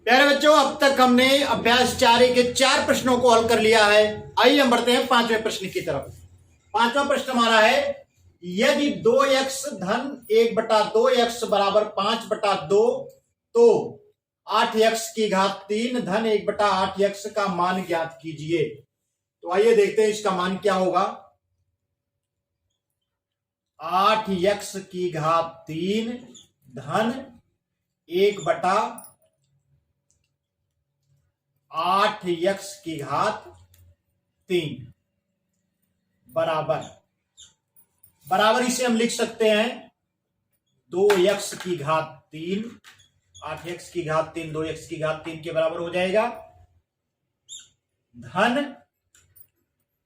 प्यारे बच्चों, अब तक हमने अभ्यास 4 के 4 प्रश्नों को हल कर लिया है। आइए हम बढ़ते हैं 5वें प्रश्न की तरफ। 5वां प्रश्न हमारा है, यदि 2x धन 1/2x बराबर 5/2 तो 8x की घात 3 धन 1/8x का मान ज्ञात कीजिए। तो आइए देखते हैं इसका मान क्या होगा। 8x की घात 3 धन 1/8x की घात 3 बराबर इसे हम लिख सकते हैं 2x की घात 3, 8x की घात 3 2x की घात 3 के बराबर हो जाएगा, धन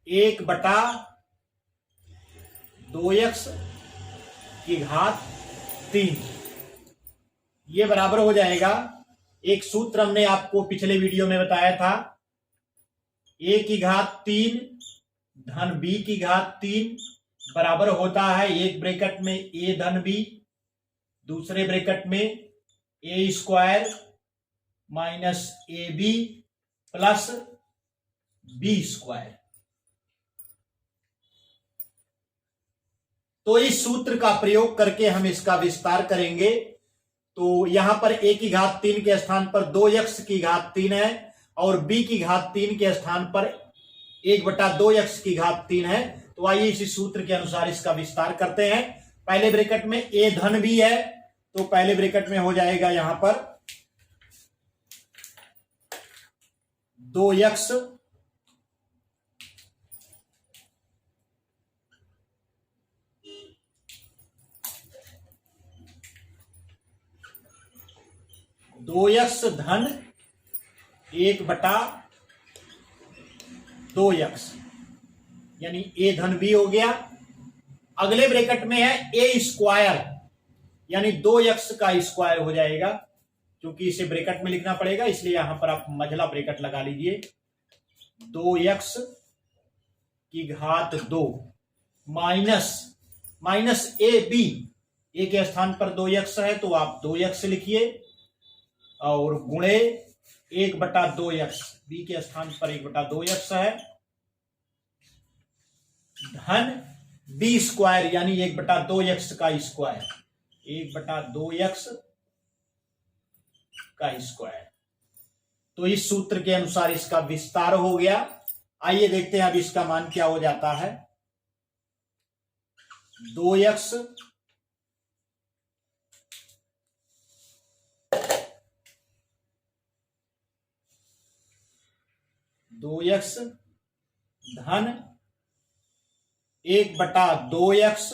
1/2x की घात 3। ये बराबर हो जाएगा, एक सूत्र हमने आपको पिछले वीडियो में बताया था, a की घात 3 धन b की घात 3 बराबर होता है एक ब्रैकेट में a धन b, दूसरे ब्रैकेट में a square minus ab plus b square. तो इस सूत्र का प्रयोग करके हम इसका विस्तार करेंगे। तो यहां पर a की घात 3 के स्थान पर 2x की घात 3 है और b की घात 3 के स्थान पर 1/2x की घात 3 है। तो आइए इसी सूत्र के अनुसार इसका विस्तार करते हैं। पहले ब्रैकेट में a धन b है, तो पहले ब्रैकेट में हो जाएगा यहां पर 2x धन 1/2x यानी a धन b हो गया। अगले ब्रैकेट में है a स्क्वायर यानी 2x का स्क्वायर हो जाएगा, क्योंकि इसे ब्रैकेट में लिखना पड़ेगा इसलिए यहां पर आप मझला ब्रैकेट लगा लीजिए। 2x की घात 2 माइनस ab, a के स्थान पर 2x है तो आप 2x लिखिए, और गुणे 1/2x, b के स्थान पर 1/2x है, धन b स्क्वायर यानी 1/2x का स्क्वायर, 1/2x का स्क्वायर। तो इस सूत्र के अनुसार इसका विस्तार हो गया। आइए देखते हैं अब इसका मान क्या हो जाता है। 2x धन 1/2x,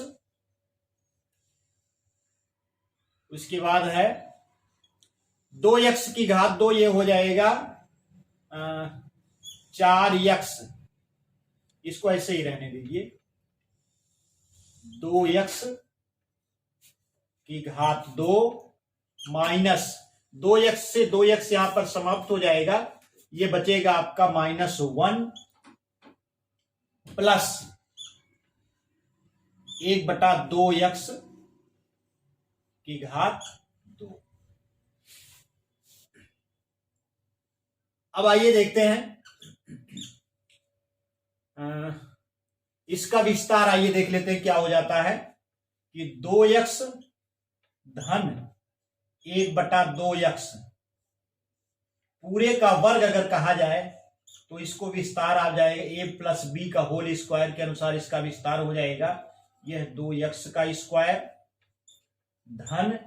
उसके बाद है 2x की घात 2, ये हो जाएगा 4x, इसको ऐसे ही रहने दीजिए। 2x की घात 2 माइनस 2x से 2x यहां पर समाप्त हो जाएगा, ये बचेगा आपका -1 प्लस 1/2x की घात 2। अब आइए देखते हैं इसका विस्तार। आइए देख लेते हैं क्या हो जाता है कि 2x धन 1/2x पूरे का वर्ग अगर कहा जाए तो इसको विस्तार आ जाएगा a प्लस b का होल स्क्वायर के अनुसार इसका विस्तार हो जाएगा। यह 2x का स्क्वायर धन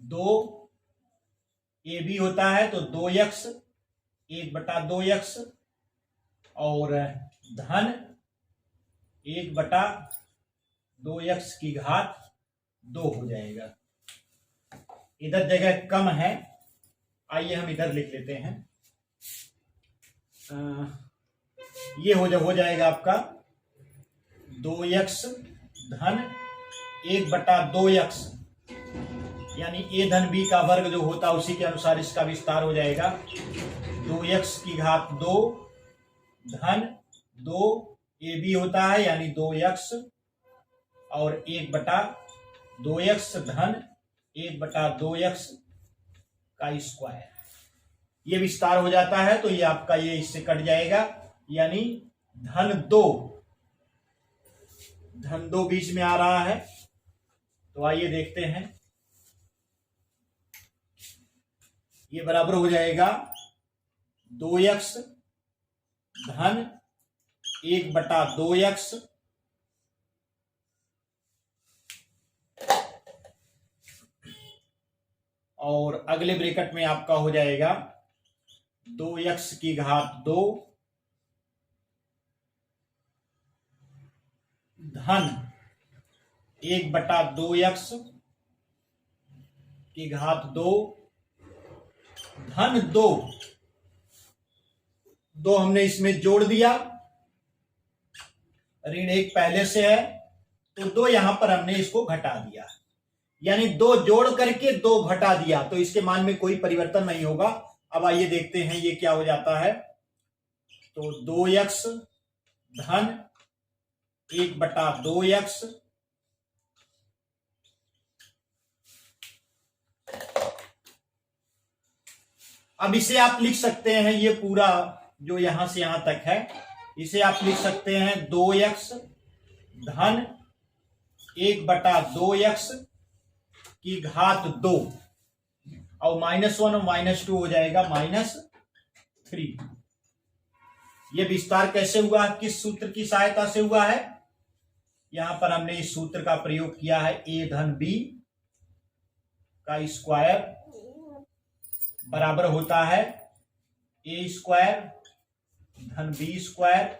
2ab होता है तो 2x 1/2x और धन 1/2x की घात 2 हो जाएगा। इधर जगह कम है, आइए हम इधर लिख लेते हैं। ये हो जाएगा आपका 2x धन 1/2x यानी a धन b का वर्ग जो होता है उसी के अनुसार इसका विस्तार हो जाएगा। 2x की घात 2 धन 2ab होता है यानी 2x और 1/2x धन 1/2x का स्क्वायर। ये विस्तार हो जाता है तो ये आपका ये इससे कट जाएगा, यानी धन दो बीच में आ रहा है। तो आइए देखते हैं, ये बराबर हो जाएगा 2x धन 1/2x और अगले ब्रैकेट में आपका हो जाएगा 2x की घात 2 धन 1/2x की घात 2 धन 2 हमने इसमें जोड़ दिया, ऋण 1 पहले से है तो 2 यहां पर हमने इसको घटा दिया, यानी 2 जोड़ करके 2 घटा दिया, तो इसके मान में कोई परिवर्तन नहीं होगा। अब आइए देखते हैं ये क्या हो जाता है। तो 2x धन 1/2x अब इसे आप लिख सकते हैं, ये पूरा जो यहां से यहां तक है इसे आप लिख सकते हैं 2x धन 1/2x की घात 2 और -1 और -2 हो जाएगा -3। यह विस्तार कैसे हुआ, किस सूत्र की सहायता से हुआ है? यहां पर हमने इस सूत्र का प्रयोग किया है, a धन b का स्क्वायर बराबर होता है a स्क्वायर धन b स्क्वायर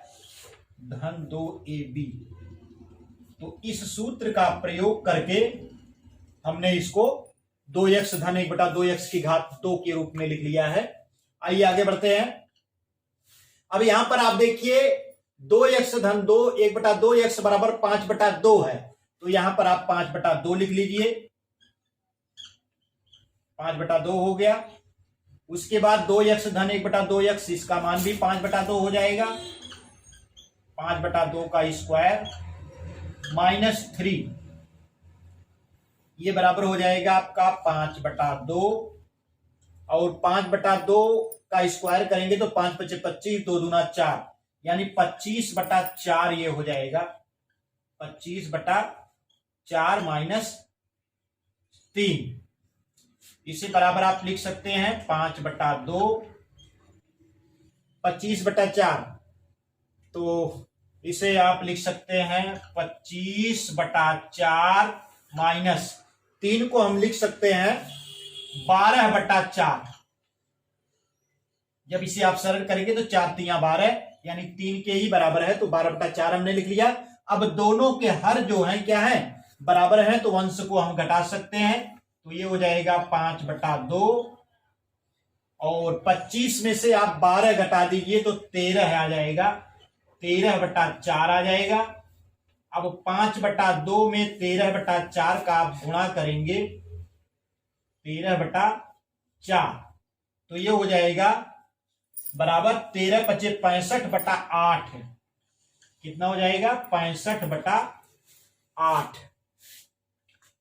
धन 2ab। तो इस सूत्र का प्रयोग करके हमने इसको 2x धन 1/2x की घात 2 के रूप में लिख लिया है। आइए आगे बढ़ते हैं। अब यहां पर आप देखिए 2x धन 2 1/2x बराबर 5/2 है, तो यहां पर आप 5/2 लिख लीजिए, 5/2 हो गया। उसके बाद 2x धन 1/2x इसका मान भी 5/2 हो जाएगा, 5/2 का स्क्वायर -3, ये बराबर हो जाएगा आपका 5/2 और 5/2 का स्क्वायर करेंगे तो 5 × 5 = 25, 2 दूना 4, यानी 25/4 ये हो जाएगा, 25/4 -3। इसे बराबर आप लिख सकते हैं 5/2 25/4, तो इसे आप लिख सकते हैं 25/4 -3 को हम लिख सकते हैं 12/4। जब इसे आप सरल करेंगे तो 4 × 3 = 12, यानी 3 के ही बराबर है, तो 12/4 हमने लिख लिया। अब दोनों के हर जो है क्या है, बराबर है, तो अंश को हम घटा सकते हैं, तो ये हो जाएगा 5/2 और 25 में से आप 12 घटा दीजिए तो 13 आ जाएगा, 13/4 आ जाएगा। अब 5/2 में 13/4 का आप गुणा करेंगे 13/4, तो ये हो जाएगा बराबर 13 × 5 = 65/8। कितना हो जाएगा? 65/8।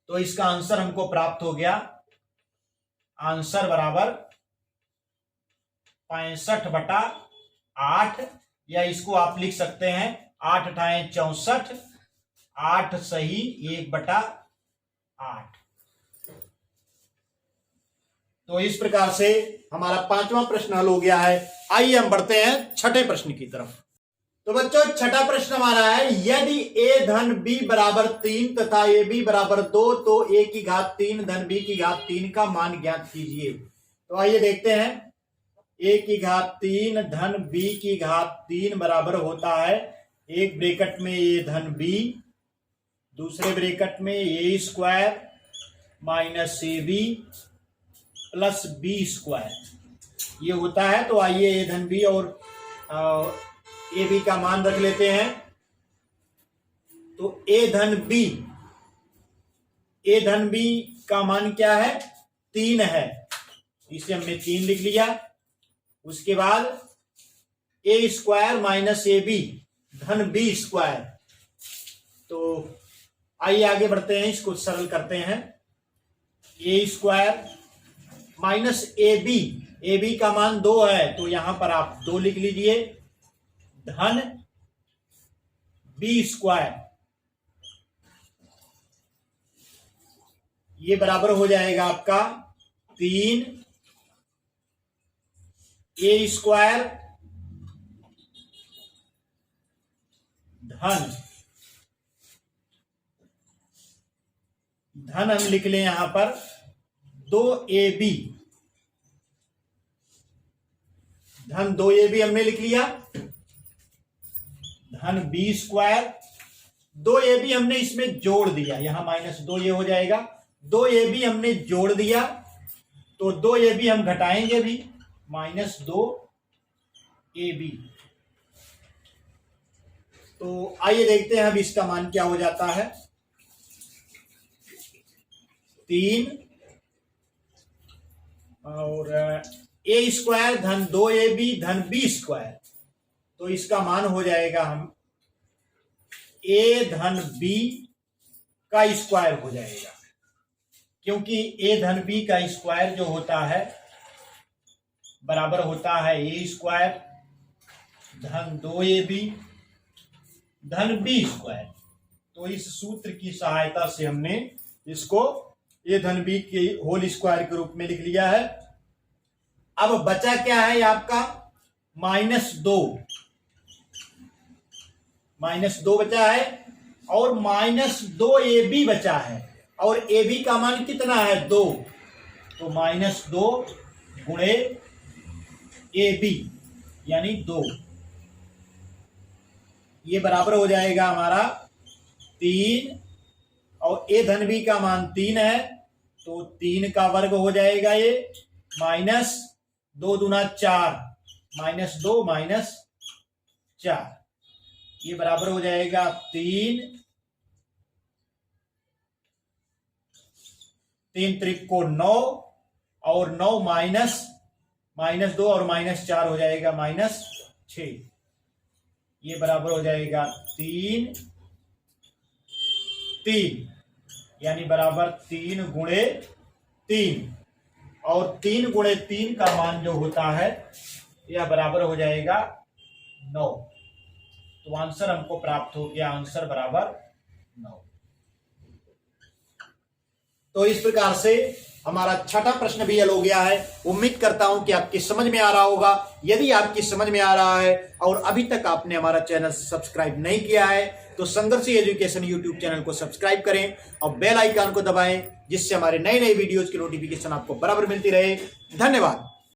तो इसका आंसर हमको प्राप्त हो गया, आंसर बराबर 65/8, या इसको आप लिख सकते हैं 8 × 8 = 64, 8 सही 1/8। तो इस प्रकार से हमारा 5वां प्रश्न हल हो गया है। आइए हम बढ़ते हैं 6ठे प्रश्न की तरफ। तो बच्चों 6ठा प्रश्न हमारा है, यदि a धन b बराबर 3 तथा ab बराबर 2 तो a की घात 3 धन b की घात 3 का मान ज्ञात कीजिए। तो आइए देखते हैं, a की घात 3 धन b की घात 3 बराबर होता है, एक ब्रैकेट में a धन b, दूसरे ब्रैकेट में a square minus ab plus b square, ये होता है। तो आइए a धन b और ए बी का मान रख लेते हैं। तो ए धन बी का मान क्या है? 3 है, इसे हमने 3 लिख लिया। उसके बाद ए स्क्वायर माइनस ए बी धन बी स्क्वायर। तो आइए आगे बढ़ते हैं, इसको सरल करते हैं। ए स्क्वायर माइनस ए बी का मान 2 है तो यहां पर आप 2 लिख लीजिए, धन बी स्क्वायर, ये बराबर हो जाएगा आपका 3 ए स्क्वायर धन हम लिख लें यहां पर 2ab, धन 2ab हमने लिख लिया, धन बी स्क्वायर, 2ab हमने इसमें जोड़ दिया, यहां -2 ये हो जाएगा, 2ab हमने जोड़ दिया तो 2ab हम घटाएंगे भी, -2ab। तो आइए देखते हैं अब इसका मान क्या हो जाता है, 3 और ए स्क्वायर धन 2ab धन बी स्क्वायर, तो इसका मान हो जाएगा हम ए धन बी का स्क्वायर हो जाएगा, क्योंकि ए धन बी का स्क्वायर जो होता है बराबर होता है ए स्क्वायर धन 2ab धन बी स्क्वायर। तो इस सूत्र की सहायता से हमने इसको ए धन बी के होल स्क्वायर के रूप में लिख लिया है। अब बचा क्या है आपका -2 बचा है और -2ab बचा है, और ab का मान कितना है 2, तो -2 गुणे ab यानी 2, ये बराबर हो जाएगा हमारा 3, और ए धन बी का मान 3 है तो 3 का वर्ग हो जाएगा, ये -2 दूना 4, -2 -4, ये बराबर हो जाएगा 3 त्रिक को 9 और 9 -2 और -4 हो जाएगा -6, ये बराबर हो जाएगा 3 यानी बराबर 3 गुणे 3, और 3 गुणे 3 का मान जो होता है यह बराबर हो जाएगा 9। तो आंसर हमको प्राप्त हो गया, आंसर बराबर 9। तो इस प्रकार से हमारा छठा प्रश्न भी हल हो गया है। उम्मीद करता हूं कि आपकी समझ में आ रहा होगा। यदि आपकी समझ में आ रहा है और अभी तक आपने हमारा चैनल सब्सक्राइब नहीं किया है तो संघर्ष एजुकेशन यूट्यूब चैनल को सब्सक्राइब करें और बेल आइकन को दबाएं, जिससे हमारे नए नए वीडियोज की नोटिफिकेशन आपको बराबर मिलती रहे। धन्यवाद।